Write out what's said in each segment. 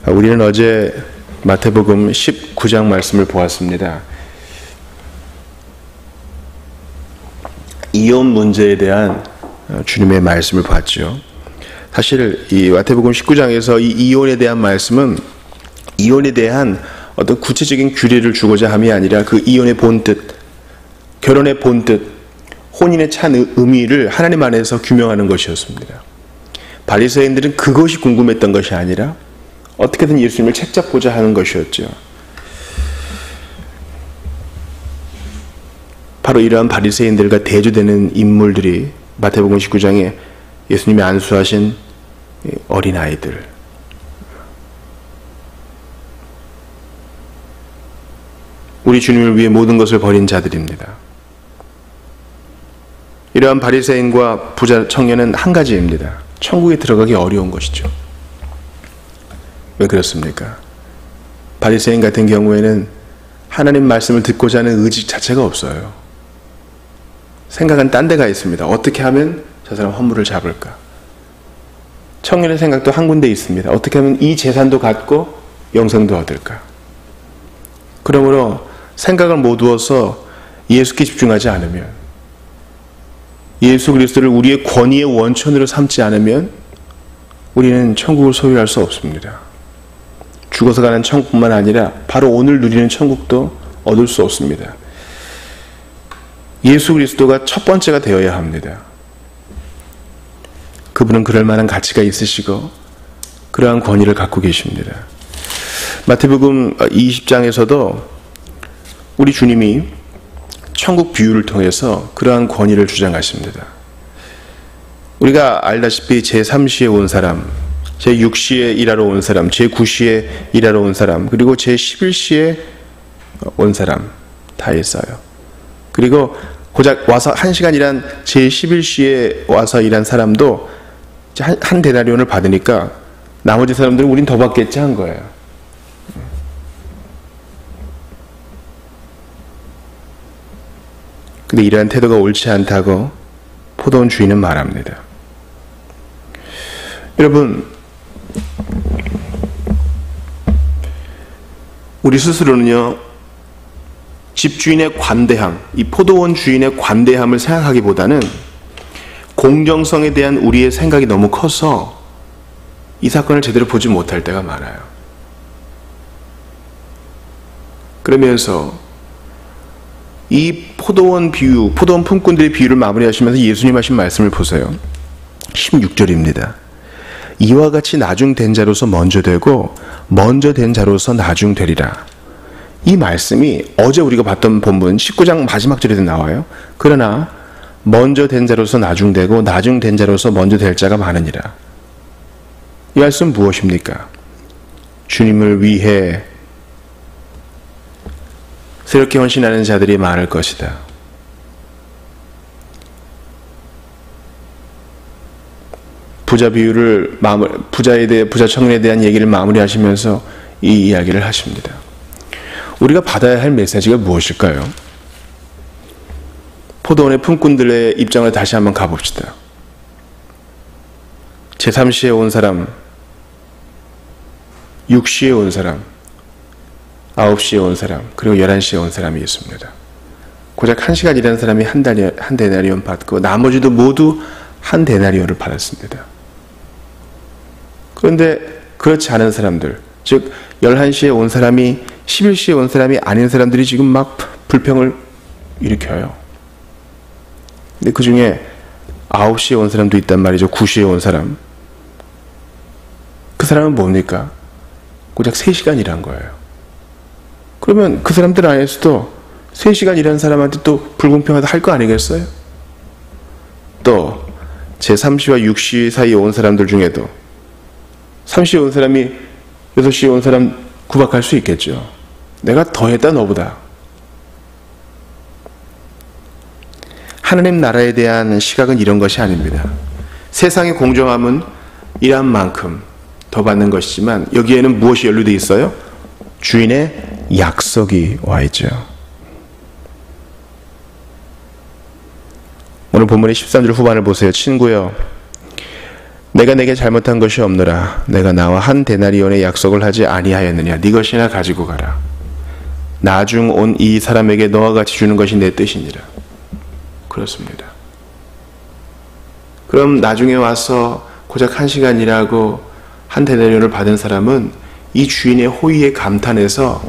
우리는 어제 마태복음 19장 말씀을 보았습니다. 이혼 문제에 대한 주님의 말씀을 봤죠. 사실 이 마태복음 19장에서 이 이혼에 대한 말씀은 이혼에 대한 어떤 구체적인 규례를 주고자 함이 아니라 그 이혼의 본뜻, 결혼의 본뜻, 혼인의 찬 의미를 하나님 안에서 규명하는 것이었습니다. 바리새인들은 그것이 궁금했던 것이 아니라 어떻게든 예수님을 책잡고자 하는 것이었죠. 바로 이러한 바리새인들과 대조되는 인물들이 마태복음 19장에 예수님이 안수하신 어린아이들, 우리 주님을 위해 모든 것을 버린 자들입니다. 이러한 바리새인과 부자 청년은 한 가지입니다. 천국에 들어가기 어려운 것이죠. 왜 그렇습니까? 바리새인 같은 경우에는 하나님 말씀을 듣고자 하는 의지 자체가 없어요. 생각은 딴 데가 있습니다. 어떻게 하면 저 사람 허물을 잡을까? 청년의 생각도 한 군데 있습니다. 어떻게 하면 이 재산도 갖고 영생도 얻을까? 그러므로 생각을 모두어서 예수께 집중하지 않으면, 예수 그리스도를 우리의 권위의 원천으로 삼지 않으면 우리는 천국을 소유할 수 없습니다. 죽어서 가는 천국뿐만 아니라 바로 오늘 누리는 천국도 얻을 수 없습니다. 예수 그리스도가 첫 번째가 되어야 합니다. 그분은 그럴 만한 가치가 있으시고 그러한 권위를 갖고 계십니다. 마태복음 20장에서도 우리 주님이 천국 비유를 통해서 그러한 권위를 주장하십니다. 우리가 알다시피 제3시에 온 사람, 제6시에 일하러 온 사람, 제9시에 일하러 온 사람, 그리고 제11시에 온 사람 다 있어요. 그리고 고작 와서 1시간 일한 제11시에 와서 일한 사람도 한 데나리온을 받으니까 나머지 사람들은 우린 더 받겠지 한 거예요. 근데 이러한 태도가 옳지 않다고 포도원 주인은 말합니다. 여러분, 우리 스스로는요, 집주인의 관대함, 이 포도원 주인의 관대함을 생각하기보다는 공정성에 대한 우리의 생각이 너무 커서 이 사건을 제대로 보지 못할 때가 많아요. 그러면서 이 포도원 비유, 포도원 품꾼들의 비유를 마무리하시면서 예수님 하신 말씀을 보세요. 16절입니다. 이와 같이 나중된 자로서 먼저 되고 먼저 된 자로서 나중되리라. 이 말씀이 어제 우리가 봤던 본문 19장 마지막 절에도 나와요. 그러나 먼저 된 자로서 나중되고 나중된 자로서 먼저 될 자가 많으니라. 이 말씀은 무엇입니까? 주님을 위해 새롭게 헌신하는 자들이 많을 것이다. 부자 청년에 대한 얘기를 마무리하시면서 이 이야기를 하십니다. 우리가 받아야 할 메시지가 무엇일까요? 포도원의 품꾼들의 입장을 다시 한번 가봅시다. 제3시에 온 사람, 6시에 온 사람, 9시에 온 사람, 그리고 11시에 온 사람이 있습니다. 고작 1시간 일하는 사람이 한 데나리온 받고 나머지도 모두 한 데나리온을 받았습니다. 그런데 그렇지 않은 사람들, 즉 11시에 온 사람이 11시에 온 사람이 아닌 사람들이 지금 막 불평을 일으켜요. 근데 그 중에 9시에 온 사람도 있단 말이죠. 9시에 온 사람. 그 사람은 뭡니까? 고작 3시간 일한 거예요. 그러면 그 사람들 안에서도 3시간 일한 사람한테 또 불공평하다 할 거 아니겠어요? 또 제3시와 6시 사이에 온 사람들 중에도 3시에 온 사람이 6시에 온 사람 구박할 수 있겠죠. 내가 더 했다 너보다. 하나님 나라에 대한 시각은 이런 것이 아닙니다. 세상의 공정함은 일한 만큼 더 받는 것이지만 여기에는 무엇이 연루되어 있어요? 주인의 약속이 와 있죠. 오늘 본문의 13절 후반을 보세요. 친구여, 내가 내게 잘못한 것이 없노라. 내가 나와 한 데나리온의 약속을 하지 아니하였느냐. 네 것이나 가지고 가라. 나중 온 이 사람에게 너와 같이 주는 것이 내 뜻이니라. 그렇습니다. 그럼 나중에 와서 고작 1시간 일하고 한 데나리온을 받은 사람은 이 주인의 호의에 감탄해서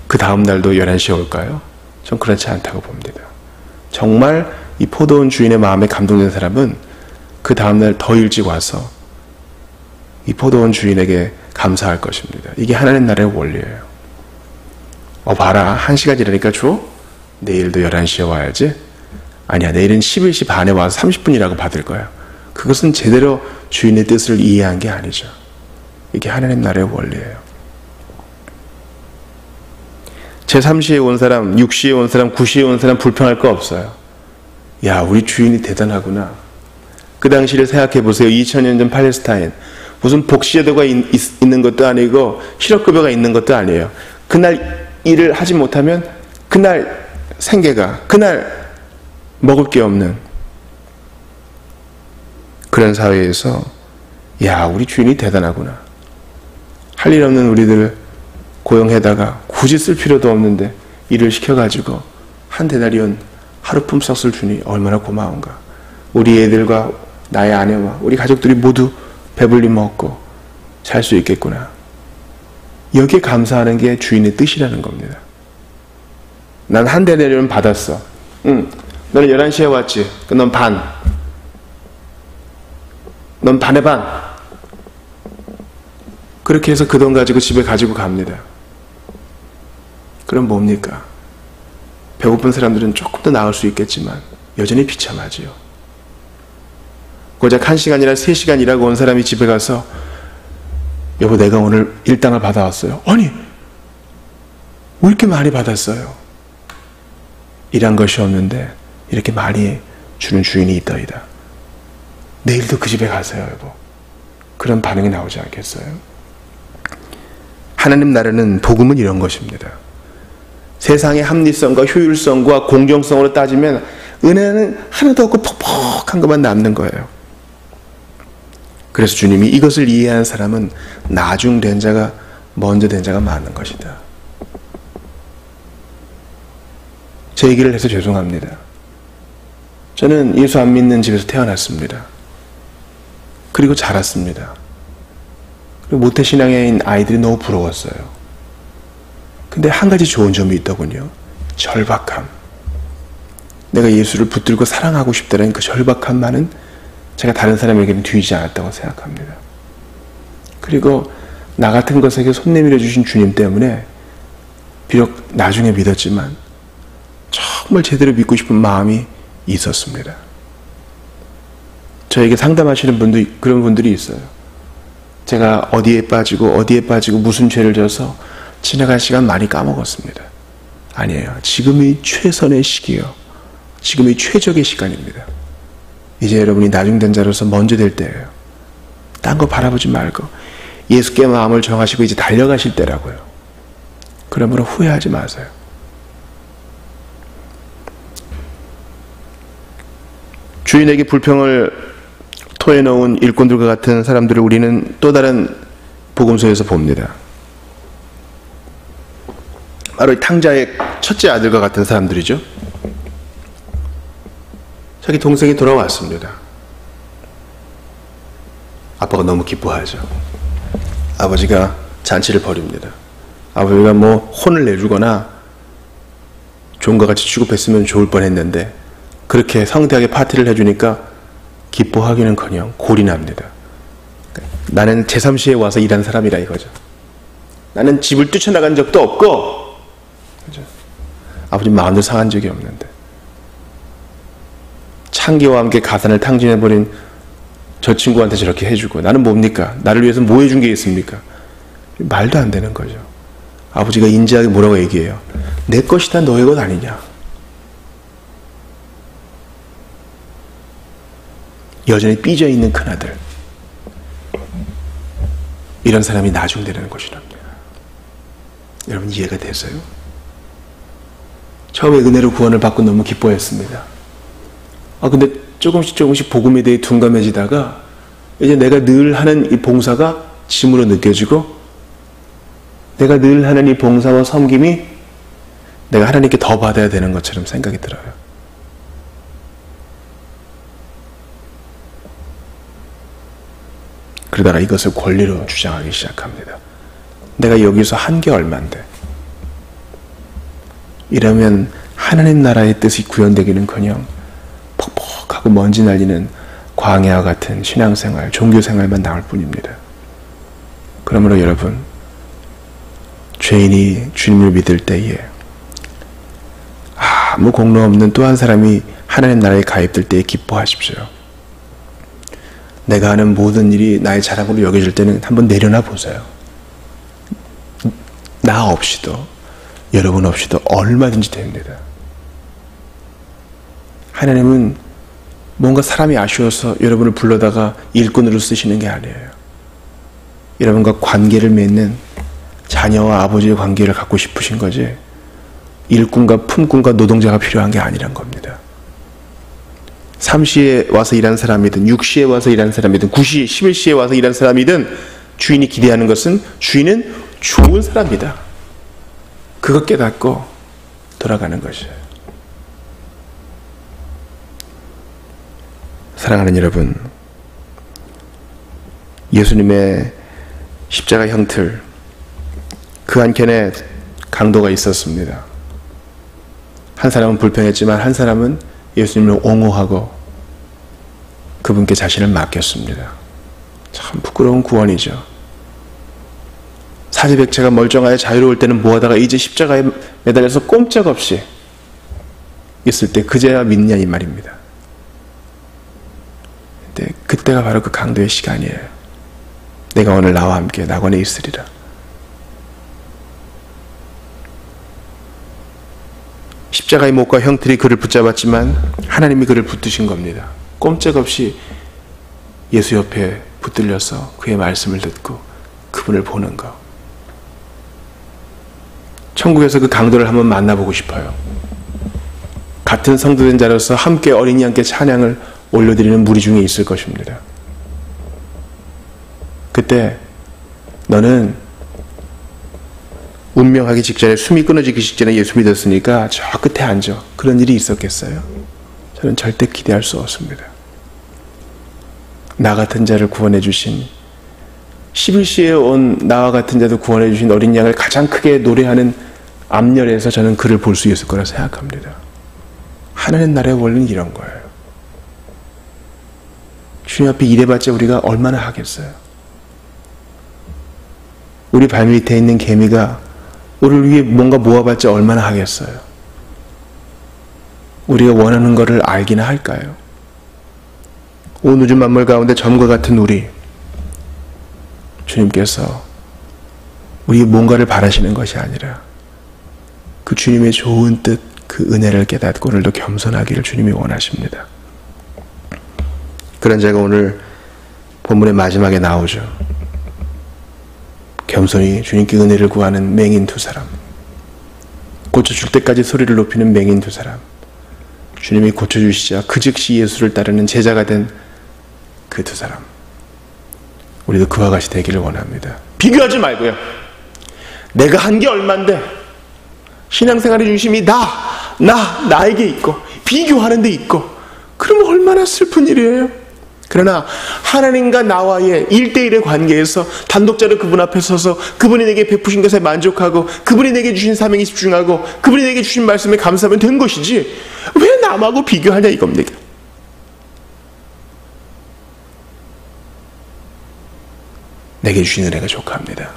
그 다음 날도 11시에 올까요? 전 그렇지 않다고 봅니다. 정말 이 포도원 주인의 마음에 감동된 사람은 그 다음날 더 일찍 와서 이 포도원 주인에게 감사할 것입니다. 이게 하나님 나라의 원리예요. 봐라, 1시간 일하니까 줘? 내일도 11시에 와야지? 아니야, 내일은 11시 반에 와서 30분이라고 받을 거야. 그것은 제대로 주인의 뜻을 이해한 게 아니죠. 이게 하나님 나라의 원리예요. 제3시에 온 사람, 6시에 온 사람, 9시에 온 사람 불평할 거 없어요. 야, 우리 주인이 대단하구나. 그 당시를 생각해 보세요. 2000년 전 팔레스타인. 무슨 복지제도가 있는 것도 아니고 실업급여가 있는 것도 아니에요. 그날 일을 하지 못하면 그날 생계가, 그날 먹을 게 없는 그런 사회에서 야, 우리 주인이 대단하구나. 할 일 없는 우리들을 고용해다가 굳이 쓸 필요도 없는데 일을 시켜가지고 한 데나리온 하루 품삯을 주니 얼마나 고마운가. 우리 애들과 나의 아내와 우리 가족들이 모두 배불리 먹고 살 수 있겠구나. 여기에 감사하는 게 주인의 뜻이라는 겁니다. 난 한 데나리온 받았어. 응, 너는 11시에 왔지. 넌 반. 넌 반의 반. 그렇게 해서 그 돈 가지고 집에 가지고 갑니다. 그럼 뭡니까? 배고픈 사람들은 조금 더 나을 수 있겠지만 여전히 비참하지요. 고작 1시간이나 3시간 일하고 온 사람이 집에 가서 여보, 내가 오늘 일당을 받아왔어요. 아니, 왜 이렇게 많이 받았어요? 일한 것이 없는데 이렇게 많이 주는 주인이 있더이다. 내일도 그 집에 가세요, 여보. 그런 반응이 나오지 않겠어요? 하나님 나라는, 복음은 이런 것입니다. 세상의 합리성과 효율성과 공정성으로 따지면 은혜는 하나도 없고 퍽퍽한 것만 남는 거예요. 그래서 주님이 이것을 이해한 사람은 나중 된 자가 먼저 된 자가 많은 것이다. 제 얘기를 해서 죄송합니다. 저는 예수 안 믿는 집에서 태어났습니다. 그리고 자랐습니다. 그리고 모태신앙인 아이들이 너무 부러웠어요. 근데 한 가지 좋은 점이 있더군요. 절박함. 내가 예수를 붙들고 사랑하고 싶다는 그 절박함만은 제가 다른 사람에게는 뒤지지 않았다고 생각합니다. 그리고 나 같은 것에게 손 내밀어 주신 주님 때문에 비록 나중에 믿었지만 정말 제대로 믿고 싶은 마음이 있었습니다. 저에게 상담하시는 그런 분들이 있어요. 제가 어디에 빠지고 무슨 죄를 져서 지나간 시간 많이 까먹었습니다. 아니에요. 지금이 최선의 시기요. 지금이 최적의 시간입니다. 이제 여러분이 나중된 자로서 먼저 될 때예요. 딴 거 바라보지 말고 예수께 마음을 정하시고 이제 달려가실 때라고요. 그러므로 후회하지 마세요. 주인에게 불평을 토해놓은 일꾼들과 같은 사람들을 우리는 또 다른 복음서에서 봅니다. 바로 탕자의 첫째 아들과 같은 사람들이죠. 자기 동생이 돌아왔습니다. 아빠가 너무 기뻐하죠. 아버지가 잔치를 벌입니다. 아버지가 혼을 내주거나 종과 같이 취급했으면 좋을 뻔했는데 그렇게 성대하게 파티를 해주니까 기뻐하기는커녕 골이 납니다. 나는 제3시에 와서 일한 사람이라 이거죠. 나는 집을 뛰쳐나간 적도 없고, 그죠? 아버지 마음도 상한 적이 없는데 창기와 함께 가산을 탕진해버린 저 친구한테 저렇게 해주고 나는 뭡니까? 나를 위해서 뭐 해준 게 있습니까? 말도 안 되는 거죠. 아버지가 인지하게 뭐라고 얘기해요? 내 것이 다 너의 것 아니냐? 여전히 삐져있는 큰아들, 이런 사람이 나중되는 것이랍니다. 여러분 이해가 되세요? 처음에 은혜로 구원을 받고 너무 기뻐했습니다. 근데 조금씩 복음에 대해 둔감해지다가 이제 내가 늘 하는 이 봉사가 짐으로 느껴지고, 내가 늘 하는 이 봉사와 섬김이 내가 하나님께 더 받아야 되는 것처럼 생각이 들어요. 그러다가 이것을 권리로 주장하기 시작합니다. 내가 여기서 한 게 얼만데. 이러면 하나님 나라의 뜻이 구현되기는커녕 퍽퍽하고 먼지 날리는 광야와 같은 신앙생활, 종교생활만 나올 뿐입니다. 그러므로 여러분, 죄인이 주님을 믿을 때에 아무 공로 없는 또 한 사람이 하나님 나라에 가입될 때에 기뻐하십시오. 내가 하는 모든 일이 나의 자랑으로 여겨질 때는 한번 내려놔 보세요. 나 없이도, 여러분 없이도 얼마든지 됩니다. 하나님은 뭔가 사람이 아쉬워서 여러분을 불러다가 일꾼으로 쓰시는 게 아니에요. 여러분과 관계를 맺는 자녀와 아버지의 관계를 갖고 싶으신 거지, 일꾼과 품꾼과 노동자가 필요한 게 아니란 겁니다. 3시에 와서 일하는 사람이든 6시에 와서 일하는 사람이든 9시, 11시에 와서 일하는 사람이든 주인이 기대하는 것은 주인은 좋은 사람이다. 그것 깨닫고 돌아가는 것이에요. 사랑하는 여러분, 예수님의 십자가 형틀, 그 한켠에 강도가 있었습니다. 한 사람은 불평했지만 한 사람은 예수님을 옹호하고 그분께 자신을 맡겼습니다. 참 부끄러운 구원이죠. 사지백체가 멀쩡하여 자유로울 때는 뭐하다가 이제 십자가에 매달려서 꼼짝없이 있을 때 그제야 믿냐 이 말입니다. 근데 그때가 바로 그 강도의 시간이에요. 내가 오늘 나와 함께 낙원에 있으리라. 십자가의 못과 형틀이 그를 붙잡았지만 하나님이 그를 붙드신 겁니다. 꼼짝없이 예수 옆에 붙들려서 그의 말씀을 듣고 그분을 보는 것. 천국에서 그 강도를 한번 만나보고 싶어요. 같은 성도된 자로서 함께 어린이 함께 찬양을 올려드리는 무리 중에 있을 것입니다. 그때 너는 운명하기 직전에, 숨이 끊어지기 직전에 예수 믿었으니까 저 끝에 앉아. 그런 일이 있었겠어요? 저는 절대 기대할 수 없습니다. 나 같은 자를 구원해 주신, 11시에 온 나와 같은 자도 구원해 주신 어린 양을 가장 크게 노래하는 앞열에서 저는 그를 볼 수 있을 거라 생각합니다. 하나님 나라의 원리는 이런 거예요. 주님 앞에 일해봤자 우리가 얼마나 하겠어요? 우리 발밑에 있는 개미가 우리를 위해 뭔가 모아봤자 얼마나 하겠어요? 우리가 원하는 것을 알기나 할까요? 온 우주 만물 가운데 점과 같은 우리, 주님께서 우리 뭔가를 바라시는 것이 아니라 그 주님의 좋은 뜻, 그 은혜를 깨닫고 오늘도 겸손하기를 주님이 원하십니다. 그런 자가 오늘 본문의 마지막에 나오죠. 겸손히 주님께 은혜를 구하는 맹인 두 사람, 고쳐줄 때까지 소리를 높이는 맹인 두 사람, 주님이 고쳐주시자 그 즉시 예수를 따르는 제자가 된 그 두 사람. 우리도 그와 같이 되기를 원합니다. 비교하지 말고요. 내가 한 게 얼만데, 신앙생활의 중심이 나에게 있고 비교하는 데 있고, 그러면 얼마나 슬픈 일이에요. 그러나 하나님과 나와의 1대1의 관계에서 단독자로 그분 앞에 서서 그분이 내게 베푸신 것에 만족하고 그분이 내게 주신 사명에 집중하고 그분이 내게 주신 말씀에 감사하면 된 것이지, 왜 남하고 비교하냐 이겁니다. 내게 주신 은혜가 족합니다.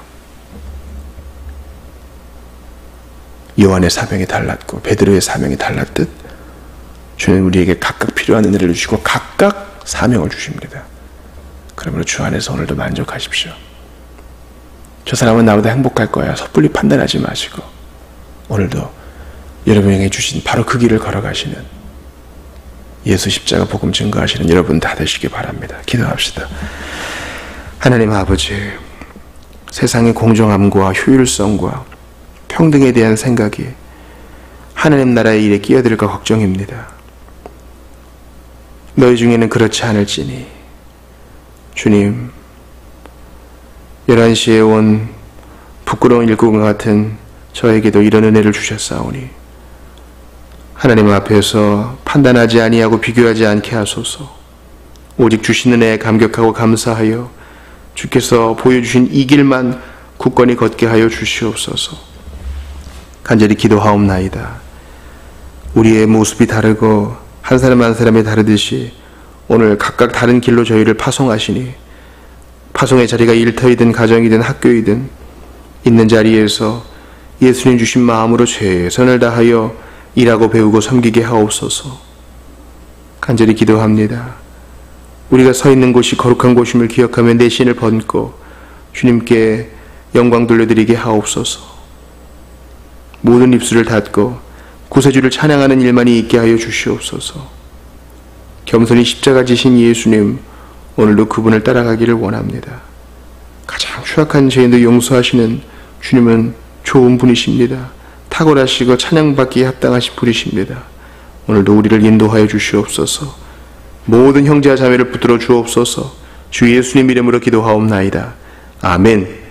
요한의 사명이 달랐고 베드로의 사명이 달랐듯 주는 우리에게 각각 필요한 은혜를 주시고 각각 사명을 주십니다. 그러므로 주 안에서 오늘도 만족하십시오. 저 사람은 나보다 행복할 거야, 섣불리 판단하지 마시고 오늘도 여러분에게 주신 바로 그 길을 걸어가시는, 예수 십자가 복음 증거하시는 여러분 다 되시기 바랍니다. 기도합시다. 하나님 아버지, 세상의 공정함과 효율성과 평등에 대한 생각이 하나님 나라의 일에 끼어들까 걱정입니다. 너희 중에는 그렇지 않을지니 주님, 11시에 온 부끄러운 일꾼과 같은 저에게도 이런 은혜를 주셨사오니 하나님 앞에서 판단하지 아니하고 비교하지 않게 하소서. 오직 주신 은혜에 감격하고 감사하여 주께서 보여주신 이 길만 굳건히 걷게 하여 주시옵소서. 간절히 기도하옵나이다. 우리의 모습이 다르고 한 사람 한 사람이 다르듯이 오늘 각각 다른 길로 저희를 파송하시니 파송의 자리가 일터이든 가정이든 학교이든 있는 자리에서 예수님 주신 마음으로 최선을 다하여 일하고 배우고 섬기게 하옵소서. 간절히 기도합니다. 우리가 서 있는 곳이 거룩한 곳임을 기억하며 내 신을 번고 주님께 영광 돌려드리게 하옵소서. 모든 입술을 닫고 구세주를 찬양하는 일만이 있게 하여 주시옵소서. 겸손히 십자가 지신 예수님, 오늘도 그분을 따라가기를 원합니다. 가장 추악한 죄인도 용서하시는 주님은 좋은 분이십니다. 탁월하시고 찬양받기에 합당하신 분이십니다. 오늘도 우리를 인도하여 주시옵소서. 모든 형제와 자매를 붙들어 주옵소서. 주 예수님 이름으로 기도하옵나이다. 아멘.